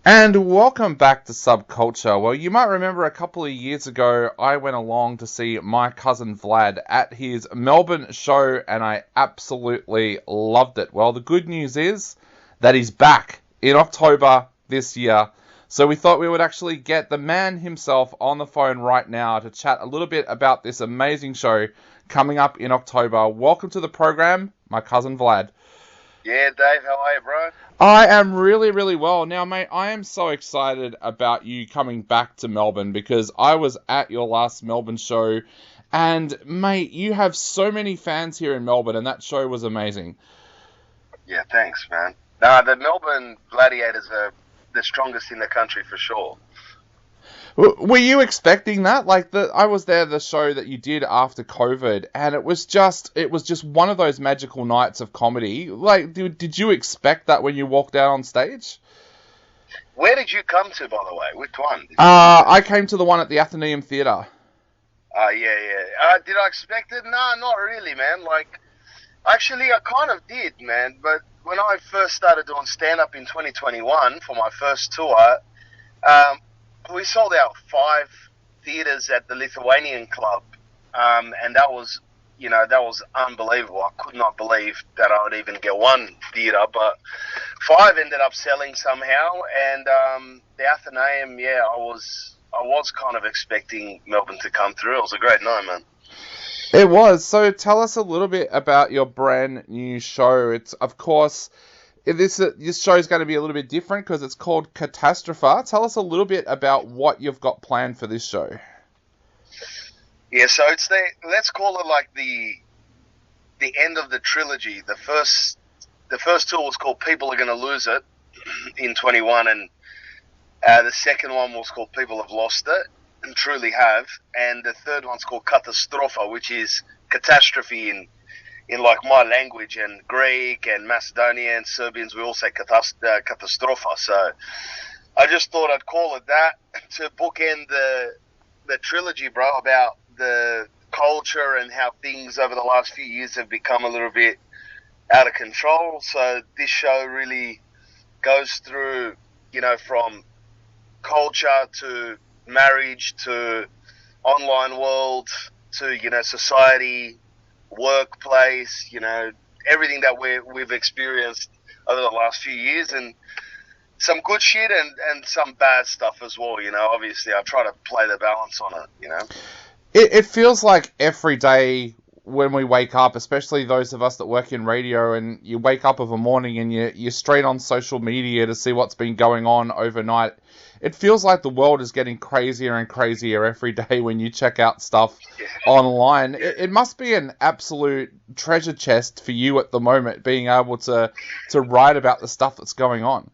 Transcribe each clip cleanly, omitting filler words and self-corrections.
And welcome back to Subculture. Well, you might remember a couple of years ago, I went along to see my cousin Vlad at his Melbourne show, and I absolutely loved it. Well, the good news is that he's back in October this year. So we thought we would actually get the man himself on the phone right now to chat a little bit about this amazing show coming up in October. Welcome to the program, my cousin Vlad. Yeah, Dave, how are you, bro? I am really, really well. Now, mate, I am so excited about you coming back to Melbourne because I was at your last Melbourne show and, mate, you have so many fans here in Melbourne and that show was amazing. Yeah, thanks, man. Nah, the Melbourne Gladiators are the strongest in the country for sure. Were you expecting that? I was there the show that you did after COVID and it was just one of those magical nights of comedy. Like, did you expect that when you walked out on stage? Where did you come to, by the way? Which one did you come to? I came to the one at the Athenaeum Theatre. Yeah, yeah. Did I expect it? Nah, not really, man. Like, actually, I kind of did, man. But when I first started doing stand-up in 2021 for my first tour, um, we sold out 5 theatres at the Lithuanian Club, and that was unbelievable. I could not believe that I would even get one theatre, but 5 ended up selling somehow, and the Athenaeum, yeah, I was kind of expecting Melbourne to come through. It was a great night, man. It was. So tell us a little bit about your brand new show. It's, of course, this show is going to be a little bit different because it's called Catastrophe. Tell us a little bit about what you've got planned for this show. Yeah, so let's call it like the end of the trilogy. The first tour was called People Are Gonna Lose It in 21, and the second one was called People Have Lost It and Truly Have, and the third one's called Katastrofa, which is catastrophe in like my language, and Greek and Macedonian, Serbians, we all say Katastrofa. So I just thought I'd call it that to bookend the trilogy, bro, about the culture and how things over the last few years have become a little bit out of control. So this show really goes through, from culture to marriage to online world to, society, workplace, everything that we've experienced over the last few years, and some good shit and some bad stuff as well. Obviously I try to play the balance on it. It feels like every day when we wake up, especially those of us that work in radio, and you wake up of a morning and you're straight on social media to see what's been going on overnight. It feels like the world is getting crazier and crazier every day when you check out stuff online. It must be an absolute treasure chest for you at the moment, being able to write about the stuff that's going on.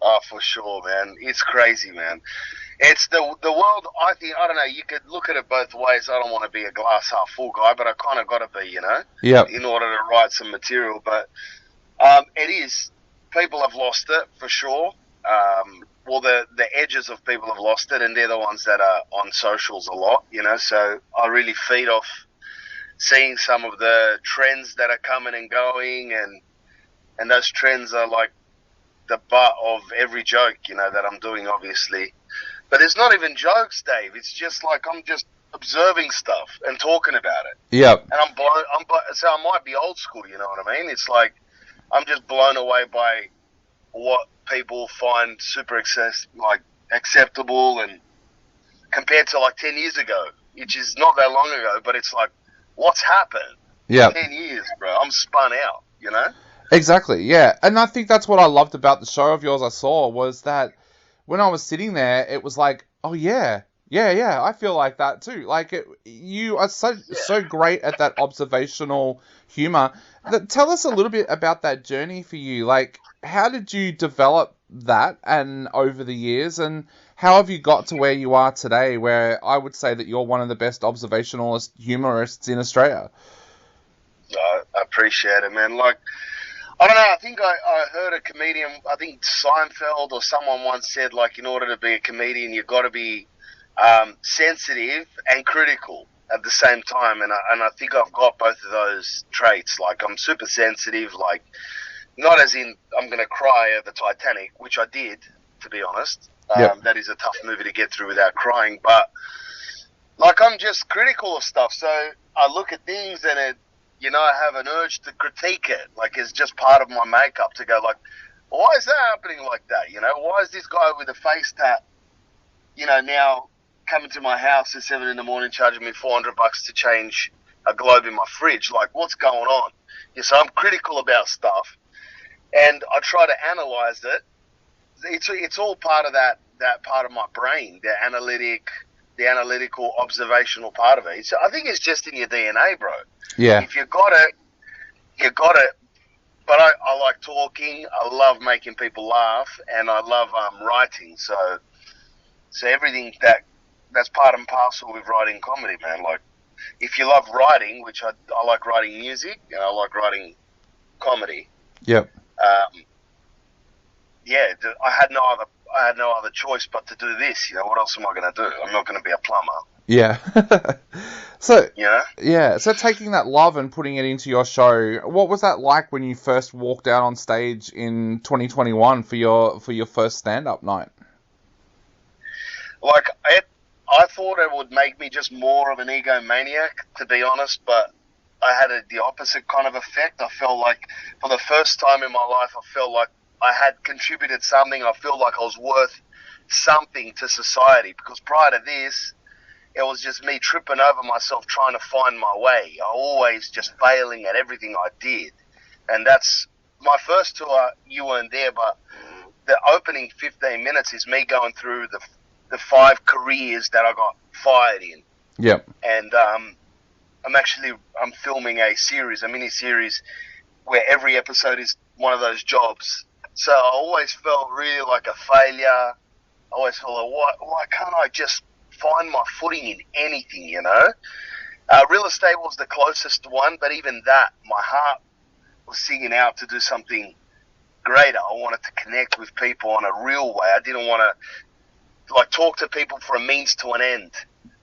Oh, for sure, man. It's crazy, man. It's the world. I think, I don't know. You could look at it both ways. I don't want to be a glass half full guy, but I kind of got to be, Yep. in order to write some material. But it is. People have lost it for sure. Well, the edges of people have lost it, and they're the ones that are on socials a lot. So I really feed off seeing some of the trends that are coming and going, and those trends are like the butt of every joke, that I'm doing, obviously. But it's not even jokes, Dave. It's just like I'm just observing stuff and talking about it. Yep. And so I might be old school, you know what I mean? It's like I'm just blown away by what people find super acceptable, and compared to like 10 years ago, which is not that long ago, but it's like, what's happened? Yep. 10 years, bro. I'm spun out. Exactly, yeah. And I think that's what I loved about the show of yours I saw, was that when I was sitting there, it was like, oh yeah, yeah, I feel like that too. Like, you are so great at that observational humor. Tell us a little bit about that journey for you. Like, how did you develop that and over the years, and how have you got to where you are today, where I would say that you're one of the best observationalist humorists in Australia? I appreciate it, man. Like, I don't know, I think I heard a comedian, I think Seinfeld or someone once said, like, in order to be a comedian, you've got to be sensitive and critical at the same time. And I think I've got both of those traits. Like, I'm super sensitive, like, not as in I'm going to cry over Titanic, which I did, to be honest. Yep. That is a tough movie to get through without crying. But, like, I'm just critical of stuff. So I look at things and I have an urge to critique it. Like, it's just part of my makeup to go, like, why is that happening like that? Why is this guy with a face tat, now coming to my house at 7 a.m, charging me $400 to change a globe in my fridge? Like, what's going on? Yeah, so I'm critical about stuff, and I try to analyze it. It's all part of that part of my brain, the analytical, observational part of it. So I think it's just in your DNA, bro. Yeah. If you got it, you got it. But I like talking. I love making people laugh, and I love writing. So everything that's part and parcel with writing comedy, man. Like, if you love writing, which I like writing music, and I like writing comedy. Yep. Yeah, I had no other choice but to do this. What else am I going to do? I'm not going to be a plumber. Yeah. So, Yeah. So taking that love and putting it into your show, what was that like when you first walked out on stage in 2021 for your first stand-up night? Like, I thought it would make me just more of an egomaniac, to be honest, but I had the opposite kind of effect. I felt like, for the first time in my life, I felt like I had contributed something. I feel like I was worth something to society, because prior to this, it was just me tripping over myself trying to find my way. I always just failing at everything I did. And that's my first tour. You weren't there, but the opening 15 minutes is me going through the 5 careers that I got fired in. Yep. And I'm filming a mini-series, where every episode is one of those jobs. So I always felt really like a failure. I always felt like, why can't I just find my footing in anything, Real estate was the closest one, but even that, my heart was singing out to do something greater. I wanted to connect with people in a real way. I didn't want to, like, talk to people for a means to an end,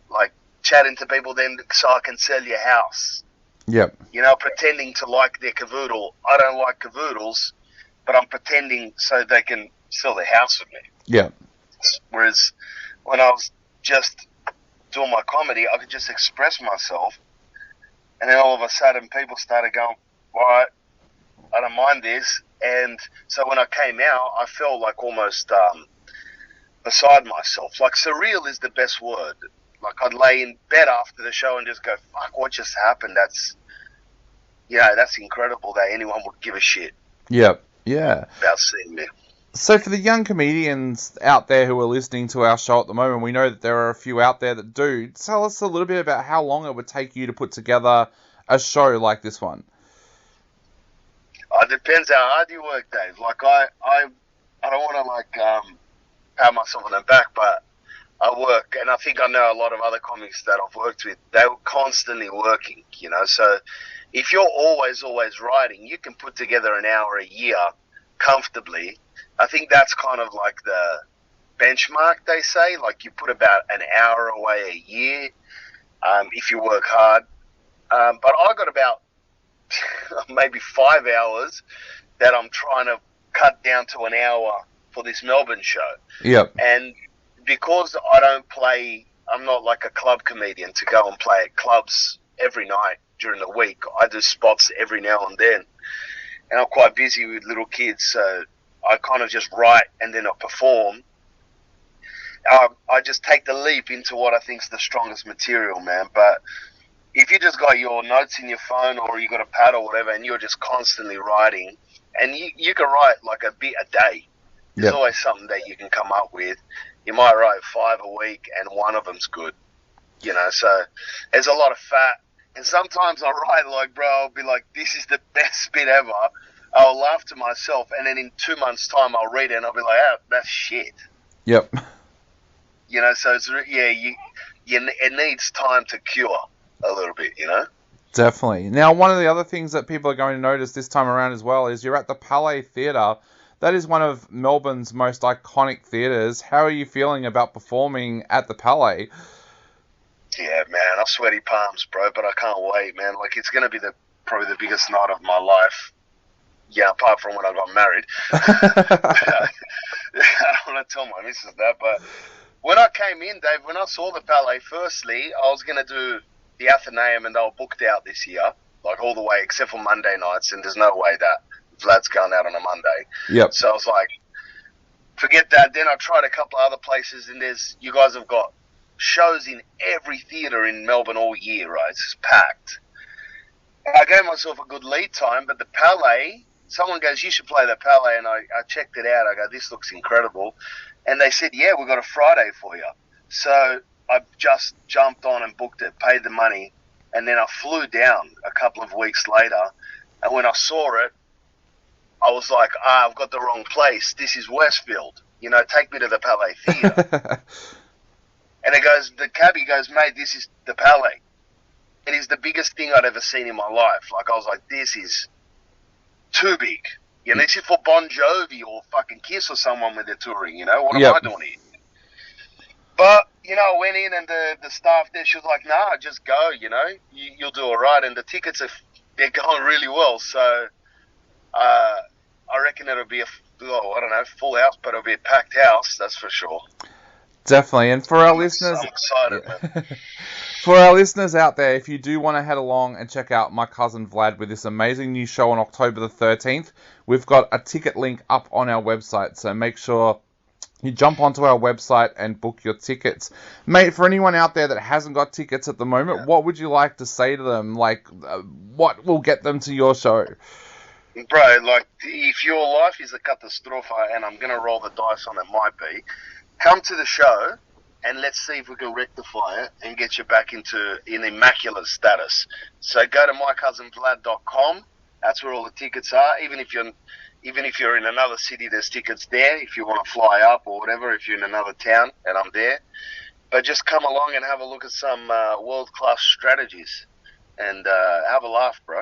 like chatting to people then so I can sell your house. Yep. Pretending to like their cavoodle. I don't like cavoodles, but I'm pretending so they can sell their house with me. Yep. Whereas when I was just doing my comedy, I could just express myself, and then all of a sudden people started going, all right, I don't mind this. And so when I came out, I felt like almost beside myself. Like, surreal is the best word. Like, I'd lay in bed after the show and just go, fuck, what just happened? That's incredible that anyone would give a shit. Yep. Yeah. About seeing me. So for the young comedians out there who are listening to our show at the moment, we know that there are a few out there that do. Tell us a little bit about how long it would take you to put together a show like this one. It depends how hard you work, Dave. Like, I don't want to, pat myself on the back, but I work, and I think I know a lot of other comics that I've worked with. They were constantly working, So if you're always writing, you can put together an hour a year comfortably. I think that's kind of like the benchmark, they say. Like, you put about an hour away a year if you work hard. But I got about maybe 5 hours that I'm trying to cut down to an hour for this Melbourne show. Yep. And because I'm not like a club comedian to go and play at clubs every night during the week. I do spots every now and then. And I'm quite busy with little kids, so I kind of just write and then I perform. I just take the leap into what I think is the strongest material, man. But if you just got your notes in your phone or you got a pad or whatever and you're just constantly writing, and you can write like a bit a day. There's always something that you can come up with. You might write 5 a week and one of them's good. So there's a lot of fat. And sometimes I write like, bro, I'll be like, this is the best bit ever. I'll laugh to myself, and then in 2 months' time, I'll read it, and I'll be like, oh, that's shit. Yep. So it's, it needs time to cure a little bit, Definitely. Now, one of the other things that people are going to notice this time around as well is you're at the Palais Theatre. That is one of Melbourne's most iconic theatres. How are you feeling about performing at the Palais? Yeah, man, I've sweaty palms, bro, but I can't wait, man. Like, it's going to be probably the biggest night of my life. Yeah, apart from when I got married. I don't want to tell my missus that, but when I came in, Dave, when I saw the ballet, firstly, I was going to do the Athenaeum, and they were booked out this year, like all the way except for Monday nights, and there's no way that Vlad's going out on a Monday. Yep. So I was like, forget that. Then I tried a couple of other places, and you guys have got shows in every theatre in Melbourne all year, right? It's just packed. And I gave myself a good lead time, but the Palais, someone goes, you should play the Palais, and I checked it out. I go, this looks incredible. And they said, yeah, we've got a Friday for you. So I just jumped on and booked it, paid the money, and then I flew down a couple of weeks later. And when I saw it, I was like, I've got the wrong place. This is Westfield. You know, take me to the Palais Theatre. And the cabbie goes, mate, this is the Palais. It is the biggest thing I'd ever seen in my life. Like, I was like, this is too big. You know, this is for Bon Jovi or fucking Kiss or someone when they're touring, you know? What am I doing here? But, you know, I went in and the staff there, she was like, nah, just go, you know? You'll do all right. And the tickets, they're going really well. So I reckon it'll be full house, but it'll be a packed house, that's for sure. Definitely. And for our listeners... I'm excited, man. For our listeners out there, if you do want to head along and check out my cousin Vlad with this amazing new show on October the 13th, we've got a ticket link up on our website, so make sure you jump onto our website and book your tickets. Mate, for anyone out there that hasn't got tickets at the moment, what would you like to say to them? Like, what will get them to your show? Bro, like, if your life is a catastrophe, and I'm going to roll the dice on it might be, come to the show, and let's see if we can rectify it and get you back in immaculate status. So go to mycousinvlad.com. That's where all the tickets are. Even if you're in another city, there's tickets there. If you want to fly up or whatever, if you're in another town, and I'm there. But just come along and have a look at some world-class strategies and have a laugh, bro.